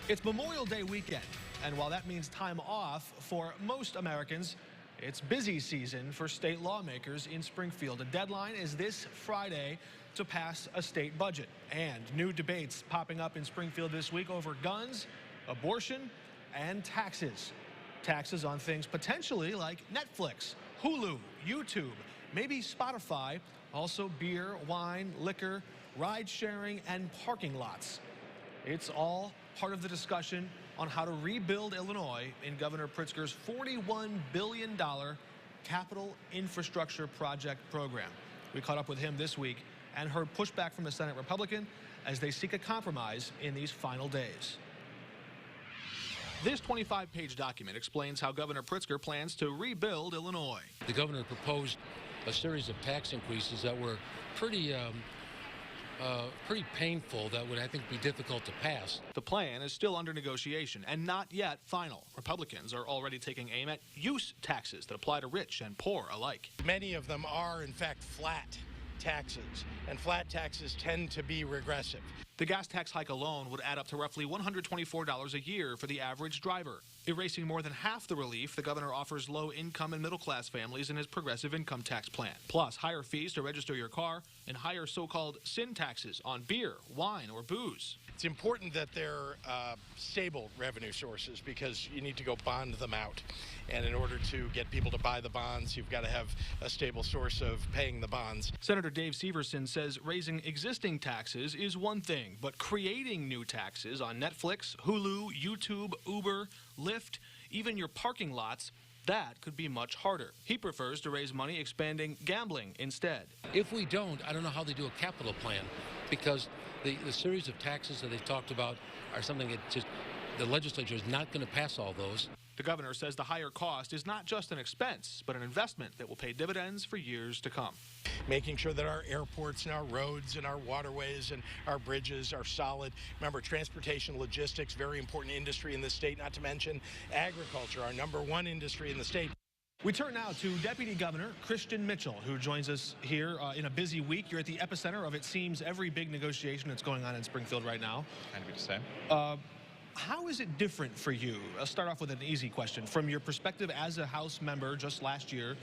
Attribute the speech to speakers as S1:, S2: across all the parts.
S1: It's Memorial Day weekend, and while that means time off for most Americans, it's busy season for state lawmakers in Springfield. The deadline is this Friday to pass a state budget, and new debates popping up in Springfield this week over guns, abortion, and taxes. Taxes on things potentially like Netflix, Hulu, YouTube, maybe Spotify, also beer, wine, liquor, ride sharing, and parking lots. It's all part of the discussion on how to rebuild Illinois in Governor Pritzker's $41 billion capital infrastructure project program. We caught up with him this week and heard pushback from the Senate Republican as they seek a compromise in these final days. This 25-page document explains how Governor Pritzker plans to rebuild Illinois.
S2: The governor proposed a series of tax increases that were pretty painful, that would, I think, be difficult to pass.
S1: The plan is still under negotiation and not yet final. Republicans are already taking aim at use taxes that apply to rich and poor alike.
S3: Many of them are, in fact, flat taxes, and flat taxes tend to be regressive.
S1: The gas tax hike alone would add up to roughly $124 a year for the average driver, erasing more than half the relief the governor offers low-income and middle-class families in his progressive income tax plan. Plus, higher fees to register your car and higher so-called sin taxes on beer, wine, or booze.
S3: It's important that they're stable revenue sources because you need to go bond them out. And in order to get people to buy the bonds, you've got to have a stable source of paying the bonds.
S1: Senator Dave Severson says raising existing taxes is one thing, but creating new taxes on Netflix, Hulu, YouTube, Uber, Lyft, even your parking lots, that could be much harder. He prefers to raise money expanding gambling instead.
S2: If we don't, I don't know how they do a capital plan, because the series of taxes that they've talked about are something that just the legislature is not going to pass all those.
S1: The governor says the higher cost is not just an expense, but an investment that will pay dividends for years to come.
S3: Making sure that our airports and our roads and our waterways and our bridges are solid. Remember, transportation, logistics, very important industry in the state, not to mention agriculture, our #1 industry in the state.
S1: We turn now to Deputy Governor Christian Mitchell, who joins us here in a busy week. You're at the epicenter of, it seems, every big negotiation that's going on in Springfield right now.
S4: Kind of to say.
S1: How is it different for you? I'll start off with an easy question. From your perspective as a House member just last year,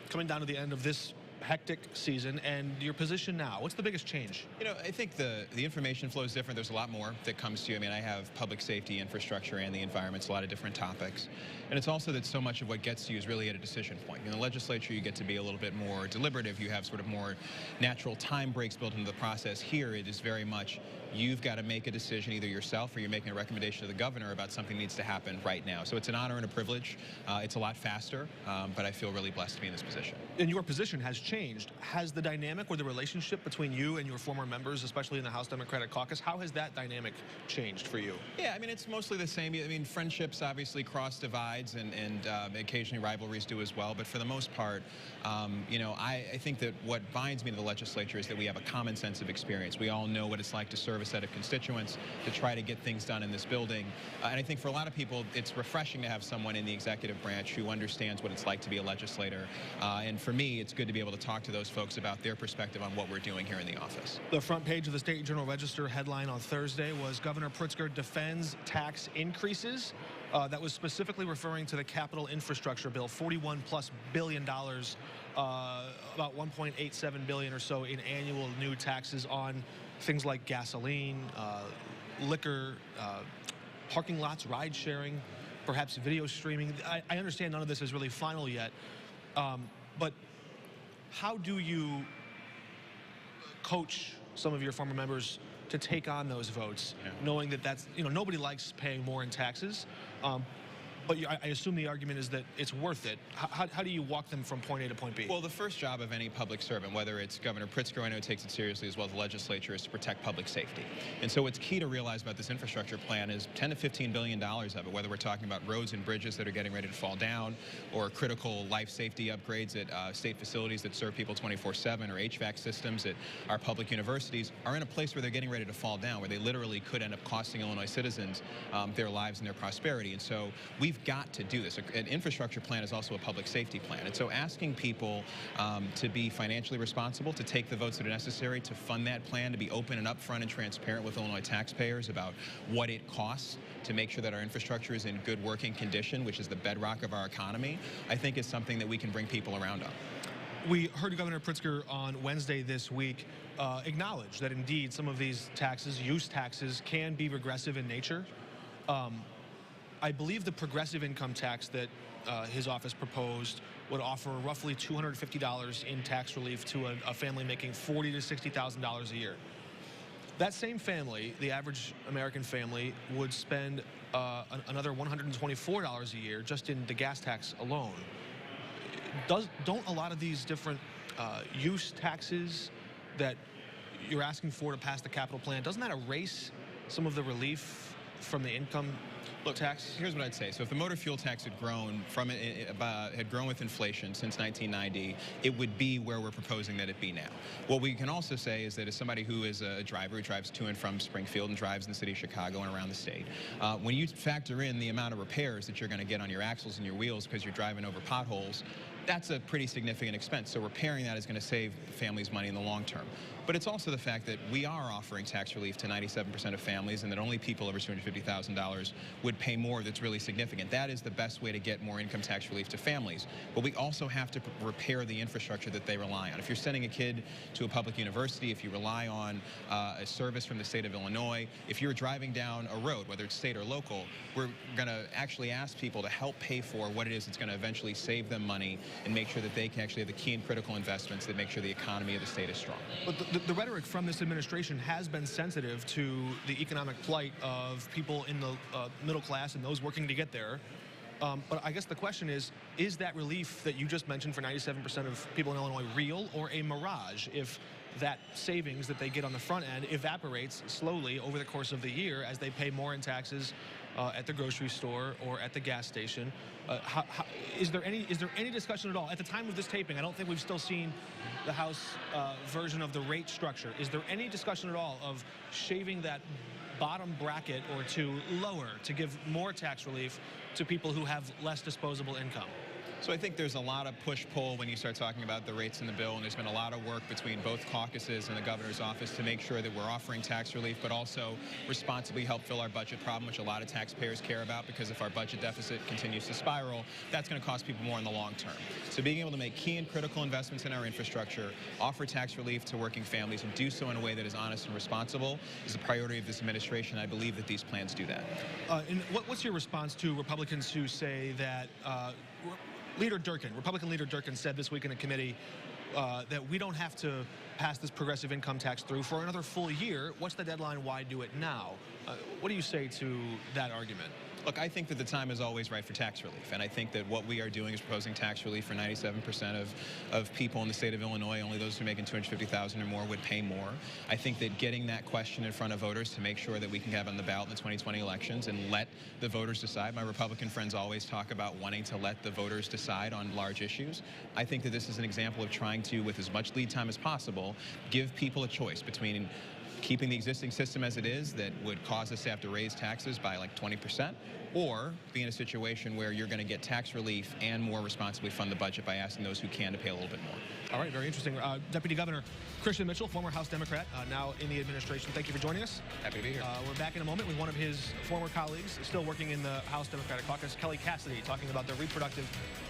S1: coming down to the end of this hectic season, and your position now, what's the biggest change?
S4: You know, I think the information flow is different. There's a lot more that comes to you. I mean, I have public safety, infrastructure, and the environment. It's a lot of different topics. And it's also that so much of what gets to you is really at a decision point. In the legislature, you get to be a little bit more deliberative. You have sort of more natural time breaks built into the process. Here, it is very much you've got to make a decision either yourself or you're making a recommendation to the governor about something that needs to happen right now. So it's an honor and a privilege. It's a lot faster, but I feel really blessed to be in this position.
S1: And your position has changed. Has the dynamic or the relationship between you and your former members, especially in the House Democratic Caucus, how has that dynamic changed for you?
S4: Yeah, I mean, it's mostly the same. I mean, friendships obviously cross divides, and occasionally rivalries do as well. But for the most part, you know, I think that what binds me to the legislature is that we have a common sense of experience. We all know what it's like to serve a set of constituents, to try to get things done in this building. And I think for a lot of people, it's refreshing to have someone in the executive branch who understands what it's like to be a legislator. And for me, it's good to be able to talk to those folks about their perspective on what we're doing here in the office.
S1: The front page of the State Journal Register headline on Thursday was Governor Pritzker defends tax increases. That was specifically referring to the capital infrastructure bill, $41+ billion, about $1.87 billion or so in annual new taxes on things like gasoline, liquor, parking lots, ride sharing, perhaps video streaming. I understand none of this is really final yet, but how do you coach some of your former members to take on those votes, knowing that that's, you know, nobody likes paying more in taxes, but I assume the argument is that it's worth it. How do you walk them from point A to point B?
S4: Well, the first job of any public servant, whether it's Governor Pritzker, I know takes it seriously, as well as the legislature, is to protect public safety. And so what's key to realize about this infrastructure plan is $10 to $15 billion of it, whether we're talking about roads and bridges that are getting ready to fall down, or critical life safety upgrades at state facilities that serve people 24/7, or HVAC systems at our public universities, are in a place where they're getting ready to fall down, where they literally could end up costing Illinois citizens their lives and their prosperity. And so we've we've got to do this. An infrastructure plan is also a public safety plan. And so asking people to be financially responsible, to take the votes that are necessary to fund that plan, to be open and upfront and transparent with Illinois taxpayers about what it costs to make sure that our infrastructure is in good working condition, which is the bedrock of our economy, I think is something that we can bring people around on.
S1: We heard Governor Pritzker on Wednesday this week acknowledge that indeed some of these taxes, use taxes, can be regressive in nature. I believe the progressive income tax that his office proposed would offer roughly $250 in tax relief to a family making $40,000 to $60,000 a year. That same family, the average American family, would spend another $124 a year just in the gas tax alone. Don't a lot of these different use taxes that you're asking for to pass the capital plan, doesn't that erase some of the relief from the income tax?
S4: Here's what I'd say. So if the motor fuel tax had grown had grown with inflation since 1990, it would be where we're proposing that it be now. What we can also say is that as somebody who is a driver who drives to and from Springfield and drives in the city of Chicago and around the state, when you factor in the amount of repairs that you're going to get on your axles and your wheels because you're driving over potholes, that's a pretty significant expense. So repairing that is going to save families money in the long term. But it's also the fact that we are offering tax relief to 97% of families, and that only people over $250,000 would pay more. That's really significant. That is the best way to get more income tax relief to families. But we also have to repair the infrastructure that they rely on. If you're sending a kid to a public university, if you rely on a service from the state of Illinois, if you're driving down a road, whether it's state or local, we're going to actually ask people to help pay for what it is that's going to eventually save them money and make sure that they can actually have the key and critical investments that make sure the economy of the state is strong.
S1: But the rhetoric from this administration has been sensitive to the economic plight of people in the middle class and those working to get there. But I guess the question is that relief that you just mentioned for 97% of people in Illinois real or a mirage if that savings that they get on the front end evaporates slowly over the course of the year as they pay more in taxes at the grocery store or at the gas station? Is there any discussion at all? At the time of this taping, I don't think we've still seen the House version of the rate structure. Is there any discussion at all of shaving that bottom bracket or two lower to give more tax relief to people who have less disposable income?
S4: So I think there's a lot of push-pull when you start talking about the rates in the bill, and there's been a lot of work between both caucuses and the governor's office to make sure that we're offering tax relief, but also responsibly help fill our budget problem, which a lot of taxpayers care about, because if our budget deficit continues to spiral, that's going to cost people more in the long term. So being able to make key and critical investments in our infrastructure, offer tax relief to working families, and do so in a way that is honest and responsible is a priority of this administration. I believe that these plans do that.
S1: And what's your response to Republicans who say that Republican leader Durkin said this week in a committee that we don't have to pass this progressive income tax through for another full year? What's the deadline? Why do it now? What do you say to that argument?
S4: Look, I think that the time is always right for tax relief, and I think that what we are doing is proposing tax relief for 97% of people in the state of Illinois. Only those who are making $250,000 or more would pay more. I think that getting that question in front of voters to make sure that we can have on the ballot in the 2020 elections and let the voters decide. My Republican friends always talk about wanting to let the voters decide on large issues. I think that this is an example of trying to, with as much lead time as possible, give people a choice between keeping the existing system as it is that would cause us to have to raise taxes by like 20%, or be in a situation where you're going to get tax relief and more responsibly fund the budget by asking those who can to pay a little bit more.
S1: All right, very interesting. Deputy Governor Christian Mitchell, former House Democrat, now in the administration. Thank you for joining us.
S4: Happy to be here.
S1: We're back in a moment with one of his former colleagues, still working in the House Democratic Caucus, Kelly Cassidy, talking about the Reproductive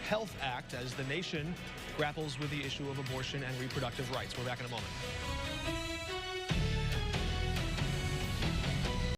S1: Health Act as the nation grapples with the issue of abortion and reproductive rights. We're back in a moment.